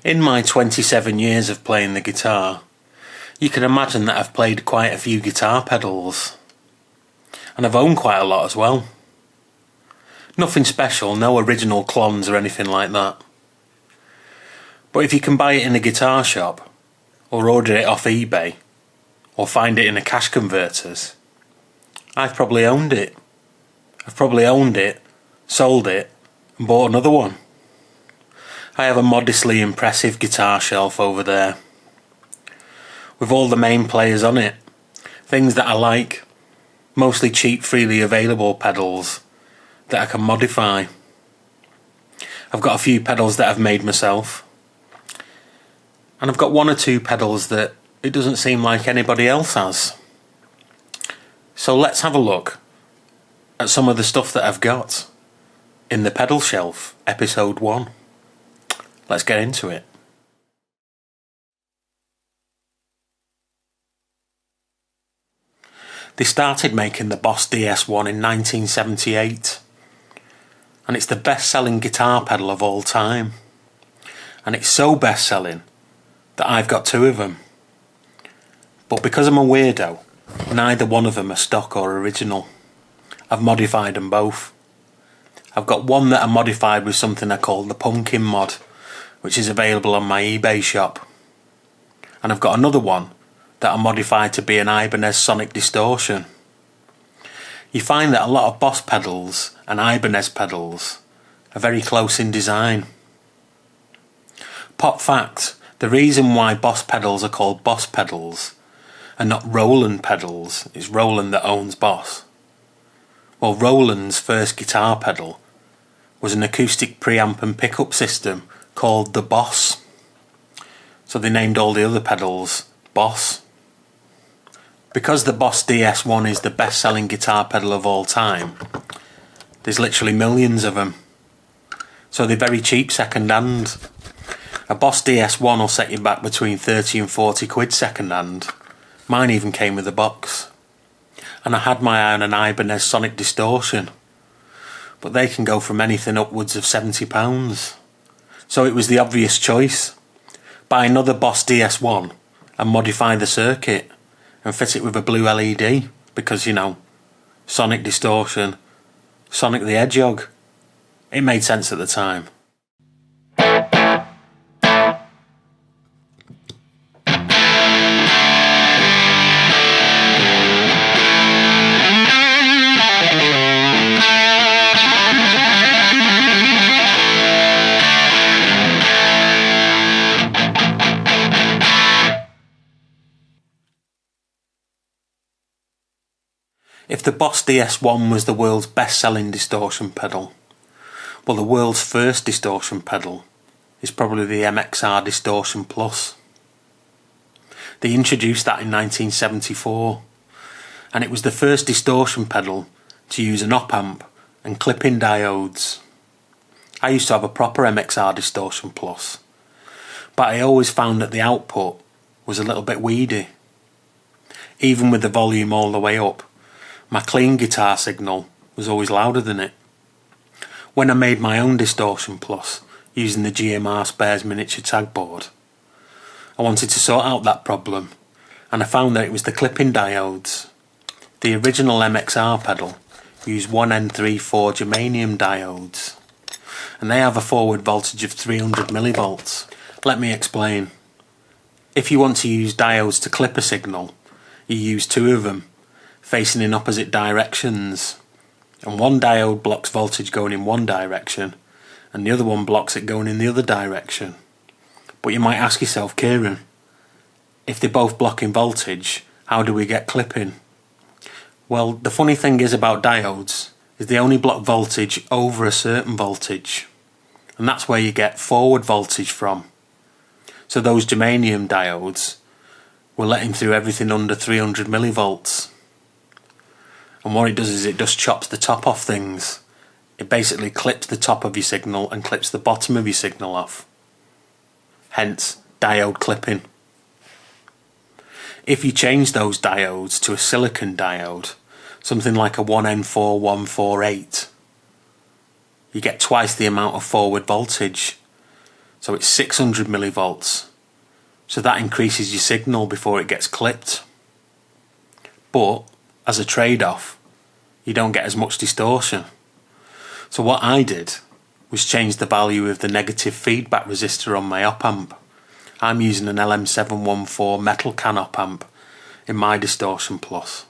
In my 27 years of playing the guitar, you can imagine that I've played quite a few guitar pedals. And I've owned quite a lot as well. Nothing special, no original clones or anything like that. But if you can buy it in a guitar shop, or order it off eBay, or find it in a cash converters, I've probably owned it. I've probably owned it, sold it, and bought another one. I have a modestly impressive guitar shelf over there, with all the main players on it, things that I like, mostly cheap, freely available pedals that I can modify. I've got a few pedals that I've made myself, and I've got one or two pedals that it doesn't seem like anybody else has. So let's have a look at some of the stuff that I've got in the pedal shelf, episode 1. Let's get into it. They started making the Boss DS1 in 1978, and it's the best-selling guitar pedal of all time. And it's so best-selling that I've got two of them. But because I'm a weirdo, neither one of them are stock or original. I've modified them both. I've got one that I modified with something I call the Pumpkin mod, which is available on my eBay shop. And I've got another one that I modified to be an Ibanez Sonic Distortion. You find that a lot of Boss pedals and Ibanez pedals are very close in design. Pop fact, the reason why Boss pedals are called Boss pedals and not Roland pedals is Roland that owns Boss. Well, Roland's first guitar pedal was an acoustic preamp and pickup system called the Boss. So they named all the other pedals Boss. Because the Boss DS1 is the best-selling guitar pedal of all time, there's literally millions of them. So they're very cheap second-hand. A Boss DS1 will set you back between 30 and 40 quid second-hand. Mine even came with a box. And I had my eye on an Ibanez Sonic Distortion, but they can go from anything upwards of £70. So it was the obvious choice. Buy another Boss DS1 and modify the circuit and fit it with a blue LED because, you know, Sonic Distortion, Sonic the Hedgehog. It made sense at the time. If the Boss DS1 was the world's best-selling distortion pedal, well, the world's first distortion pedal is probably the MXR Distortion Plus. They introduced that in 1974, and it was the first distortion pedal to use an op-amp and clip-in diodes. I used to have a proper MXR Distortion Plus, but I always found that the output was a little bit weedy. Even with the volume all the way up, my clean guitar signal was always louder than it. When I made my own Distortion Plus using the GMRspares miniature Tagboard, I wanted to sort out that problem, and I found that it was the clip-in diodes. The original MXR pedal used 1N34 germanium diodes, and they have a forward voltage of 300 millivolts. Let me explain. If you want to use diodes to clip a signal, you use two of them, facing in opposite directions, and one diode blocks voltage going in one direction and the other one blocks it going in the other direction. But you might ask yourself, Kieran, if they're both blocking voltage, how do we get clipping? Well, the funny thing is about diodes is they only block voltage over a certain voltage, and that's where you get forward voltage from. So those germanium diodes were letting through everything under 300 millivolts. And what it does is it just chops the top off things. It basically clips the top of your signal and clips the bottom of your signal off. Hence, diode clipping. If you change those diodes to a silicon diode, something like a 1N4148, you get twice the amount of forward voltage. so it's 600 millivolts. So that increases your signal before it gets clipped. But as a trade-off, you don't get as much distortion. So what I did was change the value of the negative feedback resistor on my op-amp. I'm using an LM714 metal can op-amp in my Distortion Plus.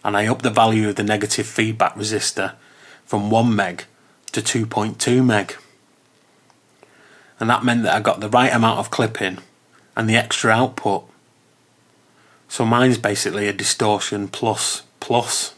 And I upped the value of the negative feedback resistor from 1 meg to 2.2 meg. And that meant that I got the right amount of clipping and the extra output. So mine's basically a Distortion Plus Plus.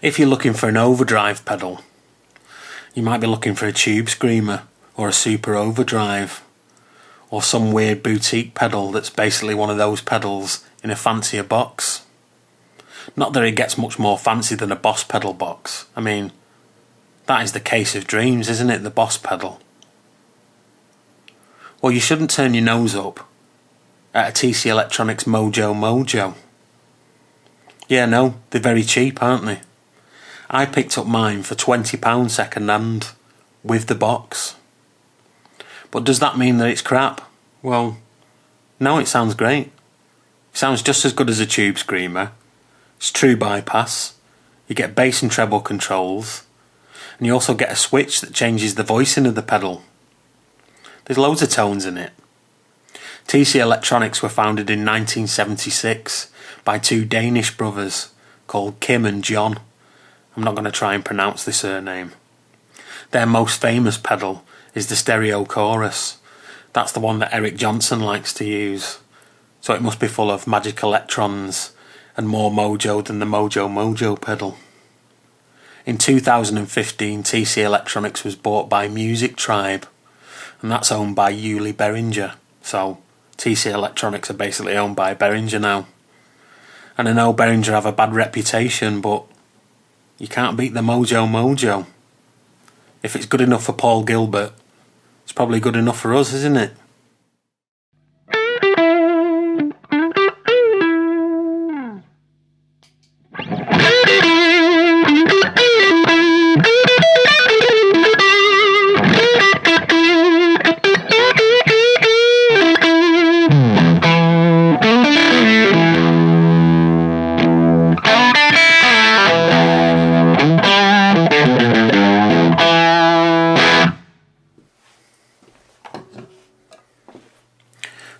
If you're looking for an overdrive pedal, you might be looking for a tube screamer or a super overdrive, or some weird boutique pedal that's basically one of those pedals in a fancier box. Not that it gets much more fancy than a Boss pedal box. I mean, that is the case of dreams, isn't it, the Boss pedal? Well, you shouldn't turn your nose up at a TC Electronics Mojo. Yeah, no, they're very cheap, aren't they? I picked up mine for £20 second hand with the box. But does that mean that it's crap? Well, no, it sounds great. It sounds just as good as a tube screamer. It's true bypass. You get bass and treble controls. And you also get a switch that changes the voicing of the pedal. There's loads of tones in it. TC Electronics were founded in 1976 by two Danish brothers called Kim and John. I'm not going to try and pronounce the surname. Their most famous pedal is the Stereo Chorus. That's the one that Eric Johnson likes to use. So it must be full of magic electrons and more mojo than the Mojo pedal. In 2015, TC Electronics was bought by Music Tribe, and that's owned by Yuli Behringer. So TC Electronics are basically owned by Behringer now. And I know Behringer have a bad reputation, but you can't beat the Mojo. If it's good enough for Paul Gilbert, it's probably good enough for us, isn't it?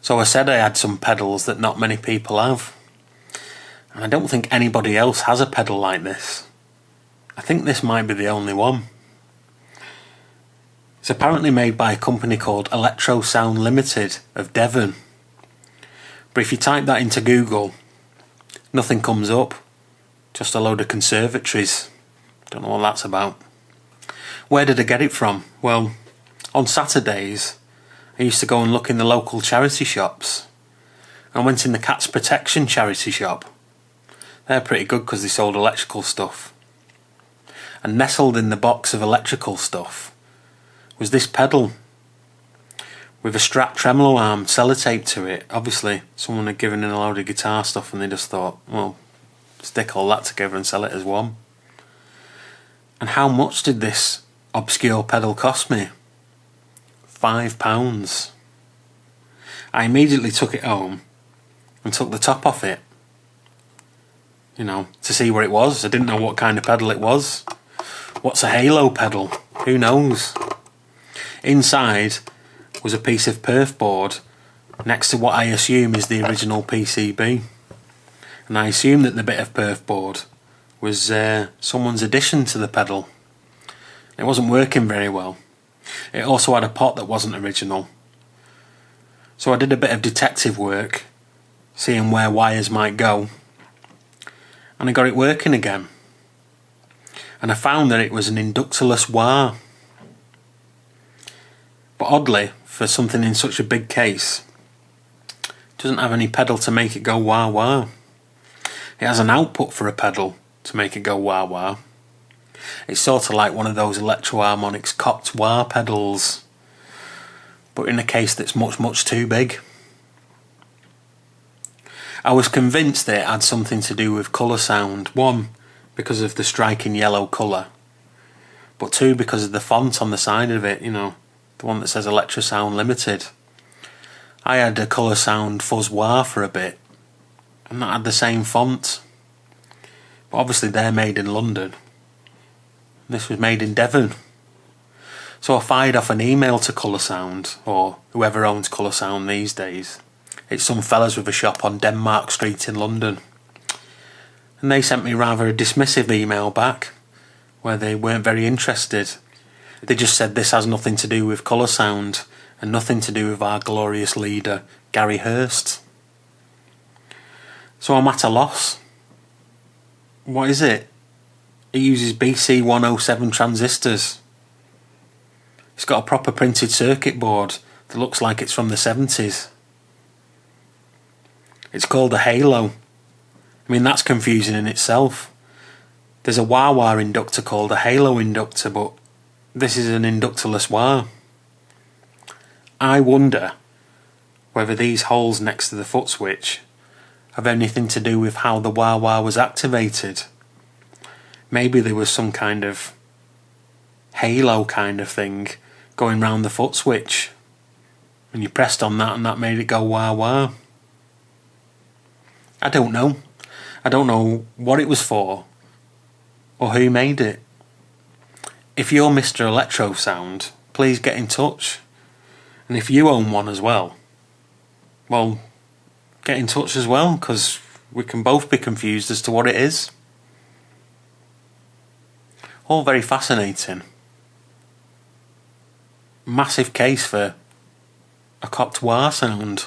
So I said I had some pedals that not many people have. And I don't think anybody else has a pedal like this. I think this might be the only one. It's apparently made by a company called Electrosound Limited of Devon. But if you type that into Google, nothing comes up. Just a load of conservatories. Don't know what that's about. Where did I get it from? Well, on Saturdays, I used to go and look in the local charity shops. I went in the Cats Protection charity shop. They're pretty good because they sold electrical stuff. And nestled in the box of electrical stuff was this pedal with a Strat tremolo arm sellotape to it. Obviously, someone had given in a load of guitar stuff and they just thought, well, stick all that together and sell it as one. And how much did this obscure pedal cost me? £5. I immediately took it home and took the top off it, to see what it was. I didn't know what kind of pedal it was. What's a Halo pedal? Who knows? Inside was a piece of perf board next to what I assume is the original PCB, and I assume that the bit of perf board was someone's addition to the pedal. It wasn't working very well. It also had a pot that wasn't original. So I did a bit of detective work, seeing where wires might go, and I got it working again. and I found that it was an inductorless wah. But oddly, for something in such a big case, it doesn't have any pedal to make it go wah wah. It has an output for a pedal to make it go wah wah. It's sort of like one of those Electro-Harmonix copped wah pedals, but in a case that's much too big. I was convinced that it had something to do with colour sound. One, because of the striking yellow colour, but two, because of the font on the side of it, you know, the one that says Electrosound Limited. I had a Colour Sound Fuzz Wah for a bit, and that had the same font. But obviously they're made in London. This was made in Devon. So I fired off an email to Colour Sound, or whoever owns Colour Sound these days. It's some fellas with a shop on Denmark Street in London. And they sent me rather a dismissive email back, where they weren't very interested. They just said this has nothing to do with Colour Sound, and nothing to do with our glorious leader, Gary Hurst. So I'm at a loss. What is it? It uses BC107 transistors. It's got a proper printed circuit board that looks like it's from the 70s. It's called a Halo. I mean, that's confusing in itself. There's a wah-wah inductor called a Halo inductor, but this is an inductorless wah. I wonder whether these holes next to the foot switch have anything to do with how the wah-wah was activated. Maybe there was some kind of halo kind of thing going round the foot switch, and you pressed on that and that made it go wah-wah. I don't know. I don't know what it was for or who made it. If you're Mr. Electrosound, please get in touch. And if you own one as well, well, get in touch as well, because we can both be confused as to what it is. All very fascinating. Massive case for a copped wah sound.